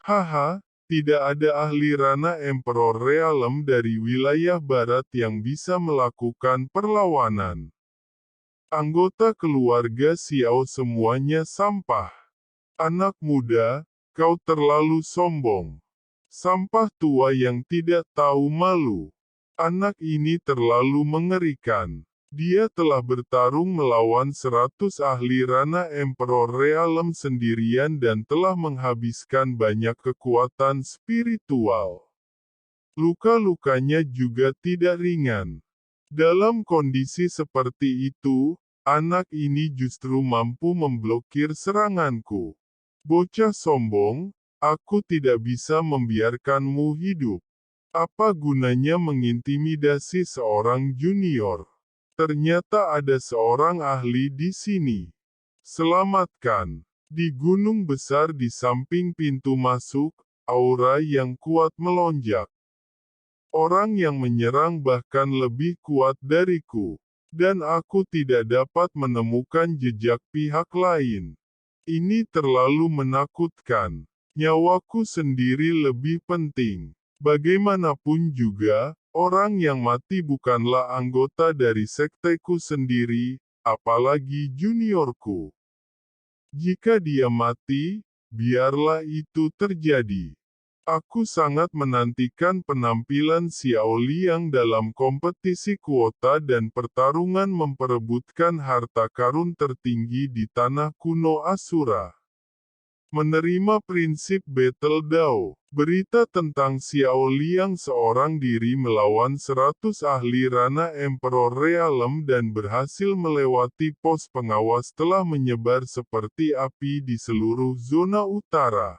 Haha, tidak ada ahli Rana Emperor Realm dari wilayah barat yang bisa melakukan perlawanan. Anggota keluarga Xiao semuanya sampah. Anak muda, kau terlalu sombong. Sampah tua yang tidak tahu malu. Anak ini terlalu mengerikan. Dia telah bertarung melawan 100 ahli Rana Emperor Realm sendirian dan telah menghabiskan banyak kekuatan spiritual. Luka-lukanya juga tidak ringan. Dalam kondisi seperti itu, anak ini justru mampu memblokir seranganku. Bocah sombong, aku tidak bisa membiarkanmu hidup. Apa gunanya mengintimidasi seorang junior? Ternyata ada seorang ahli di sini. Selamatkan. Di gunung besar di samping pintu masuk, aura yang kuat melonjak. Orang yang menyerang bahkan lebih kuat dariku. Dan aku tidak dapat menemukan jejak pihak lain. Ini terlalu menakutkan. Nyawaku sendiri lebih penting. Bagaimanapun juga, orang yang mati bukanlah anggota dari sekteku sendiri, apalagi juniorku. Jika dia mati, biarlah itu terjadi. Aku sangat menantikan penampilan Xiao Liang dalam kompetisi kuota dan pertarungan memperebutkan harta karun tertinggi di tanah kuno Asura. Menerima prinsip Battle Dao. Berita tentang Xiao Liang seorang diri melawan 100 ahli Rana Emperor Realm dan berhasil melewati pos pengawas telah menyebar seperti api di seluruh zona utara.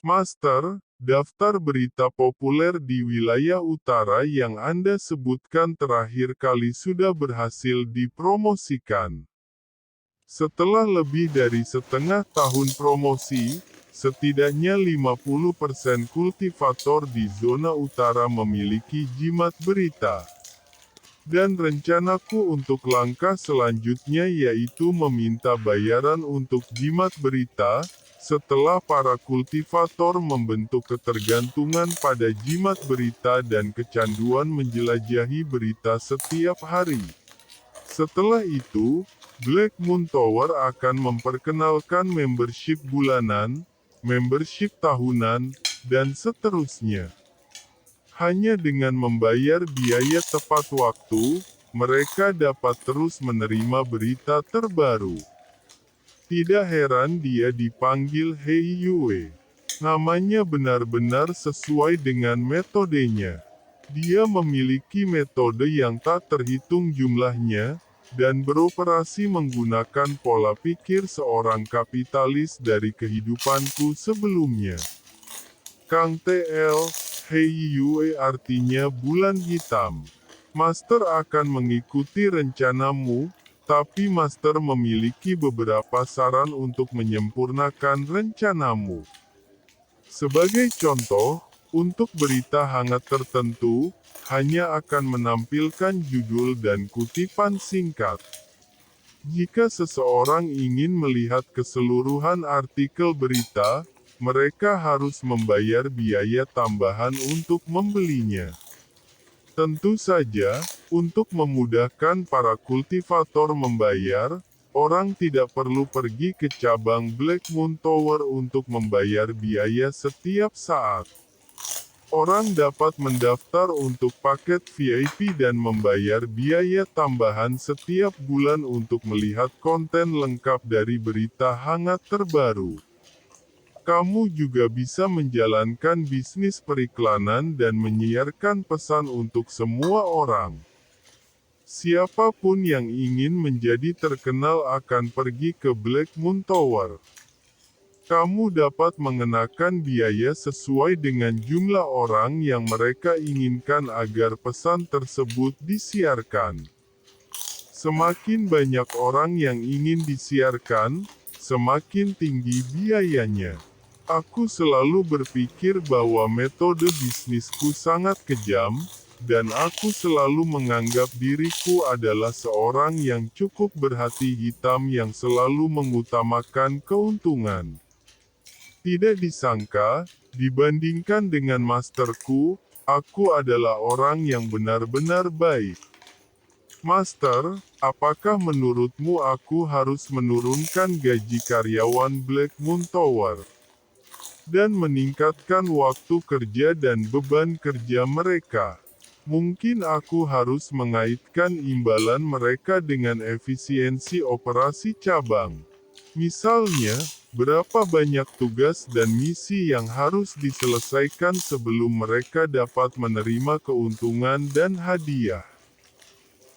Master, daftar berita populer di wilayah utara yang Anda sebutkan terakhir kali sudah berhasil dipromosikan. Setelah lebih dari setengah tahun promosi, setidaknya 50% kultivator di zona utara memiliki jimat berita. Dan rencanaku untuk langkah selanjutnya yaitu meminta bayaran untuk jimat berita, setelah para kultivator membentuk ketergantungan pada jimat berita dan kecanduan menjelajahi berita setiap hari. Setelah itu, Black Moon Tower akan memperkenalkan membership bulanan, membership tahunan, dan seterusnya. Hanya dengan membayar biaya tepat waktu, mereka dapat terus menerima berita terbaru. Tidak heran dia dipanggil Hei Yue. Namanya benar-benar sesuai dengan metodenya. Dia memiliki metode yang tak terhitung jumlahnya, dan beroperasi menggunakan pola pikir seorang kapitalis dari kehidupanku sebelumnya. Kang TL, Hei Yue artinya bulan hitam. Master akan mengikuti rencanamu, tapi Master memiliki beberapa saran untuk menyempurnakan rencanamu. Sebagai contoh, untuk berita hangat tertentu, hanya akan menampilkan judul dan kutipan singkat. Jika seseorang ingin melihat keseluruhan artikel berita, mereka harus membayar biaya tambahan untuk membelinya. Tentu saja, untuk memudahkan para kultivator membayar, orang tidak perlu pergi ke cabang Black Moon Tower untuk membayar biaya setiap saat. Orang dapat mendaftar untuk paket VIP dan membayar biaya tambahan setiap bulan untuk melihat konten lengkap dari berita hangat terbaru. Kamu juga bisa menjalankan bisnis periklanan dan menyiarkan pesan untuk semua orang. Siapapun yang ingin menjadi terkenal akan pergi ke Black Moon Tower. Kamu dapat mengenakan biaya sesuai dengan jumlah orang yang mereka inginkan agar pesan tersebut disiarkan. Semakin banyak orang yang ingin disiarkan, semakin tinggi biayanya. Aku selalu berpikir bahwa metode bisnisku sangat kejam, dan aku selalu menganggap diriku adalah seorang yang cukup berhati hitam yang selalu mengutamakan keuntungan. Tidak disangka, dibandingkan dengan masterku, aku adalah orang yang benar-benar baik. Master, apakah menurutmu aku harus menurunkan gaji karyawan Black Moon Tower dan meningkatkan waktu kerja dan beban kerja mereka? Mungkin aku harus mengaitkan imbalan mereka dengan efisiensi operasi cabang. Misalnya, berapa banyak tugas dan misi yang harus diselesaikan sebelum mereka dapat menerima keuntungan dan hadiah.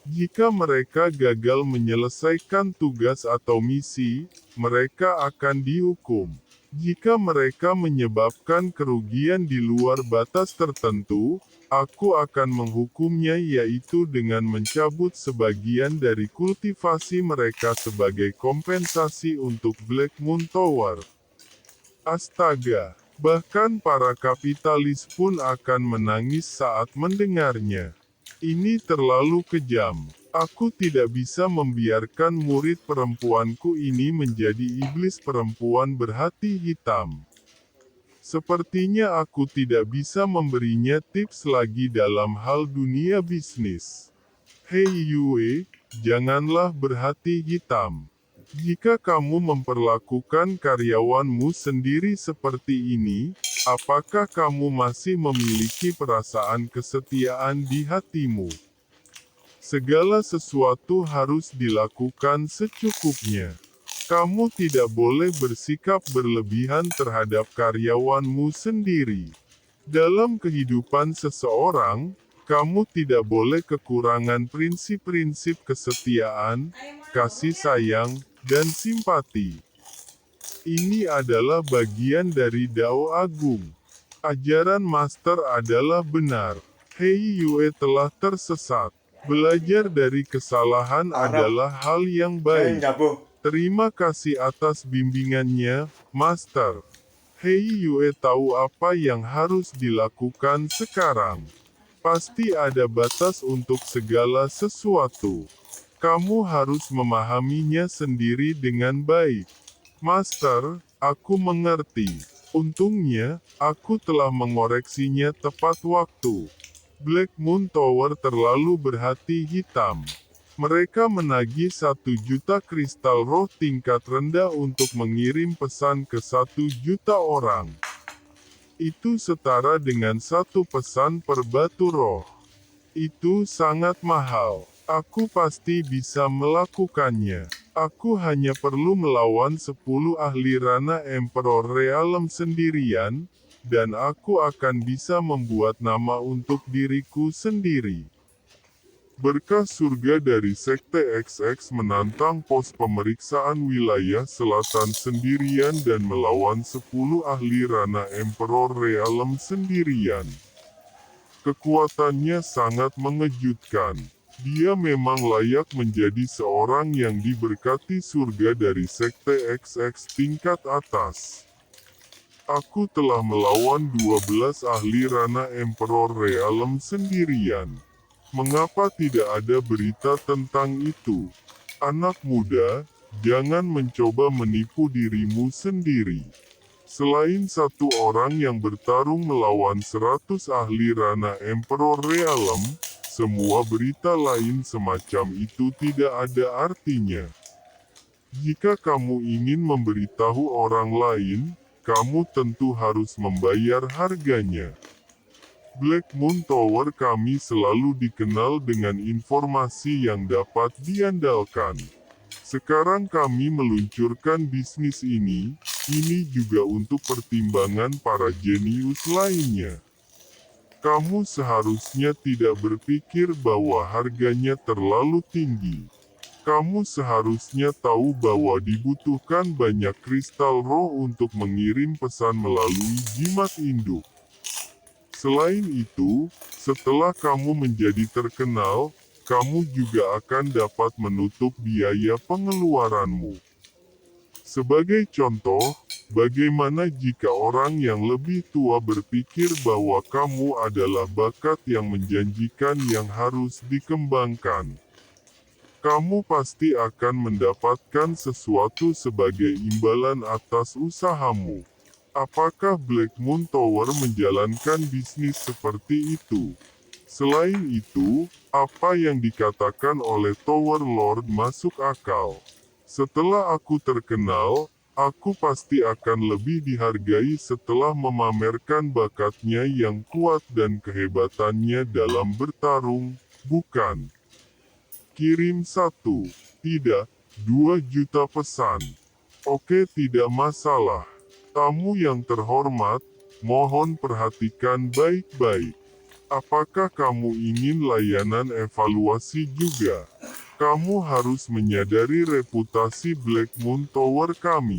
Jika mereka gagal menyelesaikan tugas atau misi, mereka akan dihukum. Jika mereka menyebabkan kerugian di luar batas tertentu, aku akan menghukumnya yaitu dengan mencabut sebagian dari kultivasi mereka sebagai kompensasi untuk Black Moon Tower. Astaga, bahkan para kapitalis pun akan menangis saat mendengarnya. Ini terlalu kejam. Aku tidak bisa membiarkan murid perempuanku ini menjadi iblis perempuan berhati hitam. Sepertinya aku tidak bisa memberinya tips lagi dalam hal dunia bisnis. Hei Yue, janganlah berhati hitam. Jika kamu memperlakukan karyawanmu sendiri seperti ini, apakah kamu masih memiliki perasaan kesetiaan di hatimu? Segala sesuatu harus dilakukan secukupnya. Kamu tidak boleh bersikap berlebihan terhadap karyawanmu sendiri. Dalam kehidupan seseorang, kamu tidak boleh kekurangan prinsip-prinsip kesetiaan, kasih sayang, dan simpati. Ini adalah bagian dari Dao Agung. Ajaran Master adalah benar. Hei Yue telah tersesat. Belajar dari kesalahan adalah hal yang baik. Terima kasih atas bimbingannya, Master. Hei Yue tahu apa yang harus dilakukan sekarang. Pasti ada batas untuk segala sesuatu. Kamu harus memahaminya sendiri dengan baik. Master, aku mengerti. Untungnya, aku telah mengoreksinya tepat waktu. Black Moon Tower terlalu berhati hitam. Mereka menagih 1 juta kristal roh tingkat rendah untuk mengirim pesan ke 1 juta orang. Itu setara dengan 1 pesan per batu roh. Itu sangat mahal. Aku pasti bisa melakukannya. Aku hanya perlu melawan 10 ahli Rana Emperor Realm sendirian, dan aku akan bisa membuat nama untuk diriku sendiri. Berkah surga dari Sekte XX menantang pos pemeriksaan wilayah selatan sendirian dan melawan 10 ahli Rana Emperor Realm sendirian. Kekuatannya sangat mengejutkan. Dia memang layak menjadi seorang yang diberkati surga dari Sekte XX tingkat atas. Aku telah melawan 12 ahli Rana Emperor Realm sendirian. Mengapa tidak ada berita tentang itu? Anak muda, jangan mencoba menipu dirimu sendiri. Selain 1 orang yang bertarung melawan 100 ahli Rana Emperor Realm, semua berita lain semacam itu tidak ada artinya. Jika kamu ingin memberitahu orang lain, kamu tentu harus membayar harganya. Black Moon Tower kami selalu dikenal dengan informasi yang dapat diandalkan. Sekarang kami meluncurkan bisnis ini juga untuk pertimbangan para jenius lainnya. Kamu seharusnya tidak berpikir bahwa harganya terlalu tinggi. Kamu seharusnya tahu bahwa dibutuhkan banyak kristal roh untuk mengirim pesan melalui jimat induk. Selain itu, setelah kamu menjadi terkenal, kamu juga akan dapat menutup biaya pengeluaranmu. Sebagai contoh, bagaimana jika orang yang lebih tua berpikir bahwa kamu adalah bakat yang menjanjikan yang harus dikembangkan? Kamu pasti akan mendapatkan sesuatu sebagai imbalan atas usahamu. Apakah Black Moon Tower menjalankan bisnis seperti itu? Selain itu, apa yang dikatakan oleh Tower Lord masuk akal. Setelah aku terkenal, aku pasti akan lebih dihargai setelah memamerkan bakatnya yang kuat dan kehebatannya dalam bertarung, bukan? Kirim 1, tidak, 2 juta pesan. Oke, tidak masalah. Tamu yang terhormat, mohon perhatikan baik-baik. Apakah kamu ingin layanan evaluasi juga? Kamu harus menyadari reputasi Black Moon Tower kami.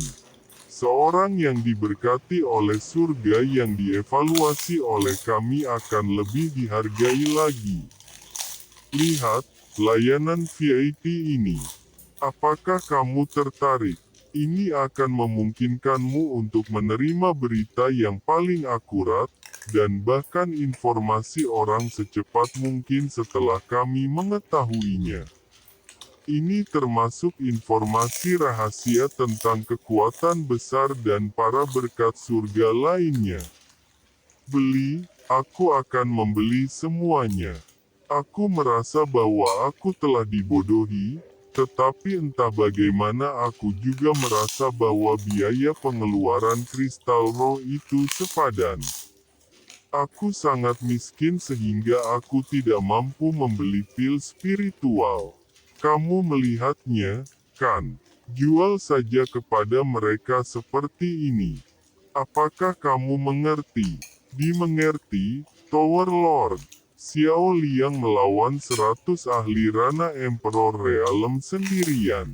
Seorang yang diberkati oleh surga yang dievaluasi oleh kami akan lebih dihargai lagi. Lihat, layanan VIP ini. Apakah kamu tertarik? Ini akan memungkinkanmu untuk menerima berita yang paling akurat, dan bahkan informasi orang secepat mungkin setelah kami mengetahuinya. Ini termasuk informasi rahasia tentang kekuatan besar dan para berkat surga lainnya. Beli, aku akan membeli semuanya. Aku merasa bahwa aku telah dibodohi, tetapi entah bagaimana aku juga merasa bahwa biaya pengeluaran kristal roh itu sepadan. Aku sangat miskin sehingga aku tidak mampu membeli pil spiritual. Kamu melihatnya, kan? Jual saja kepada mereka seperti ini. Apakah kamu mengerti? Dimengerti, Tower Lord. Xiao Liang melawan 100 ahli Rana Emperor Realm sendirian.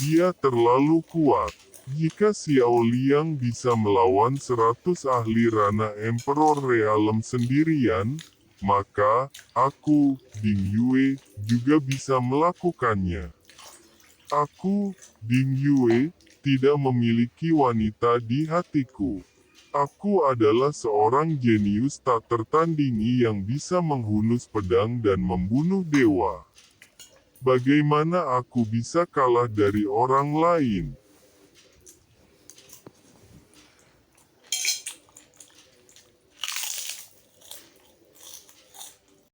Dia terlalu kuat. Jika Xiao Liang bisa melawan 100 ahli Rana Emperor Realm sendirian, maka, aku, Ding Yue, juga bisa melakukannya. Aku, Ding Yue, tidak memiliki wanita di hatiku. Aku adalah seorang jenius tak tertandingi yang bisa menghunus pedang dan membunuh dewa. Bagaimana aku bisa kalah dari orang lain?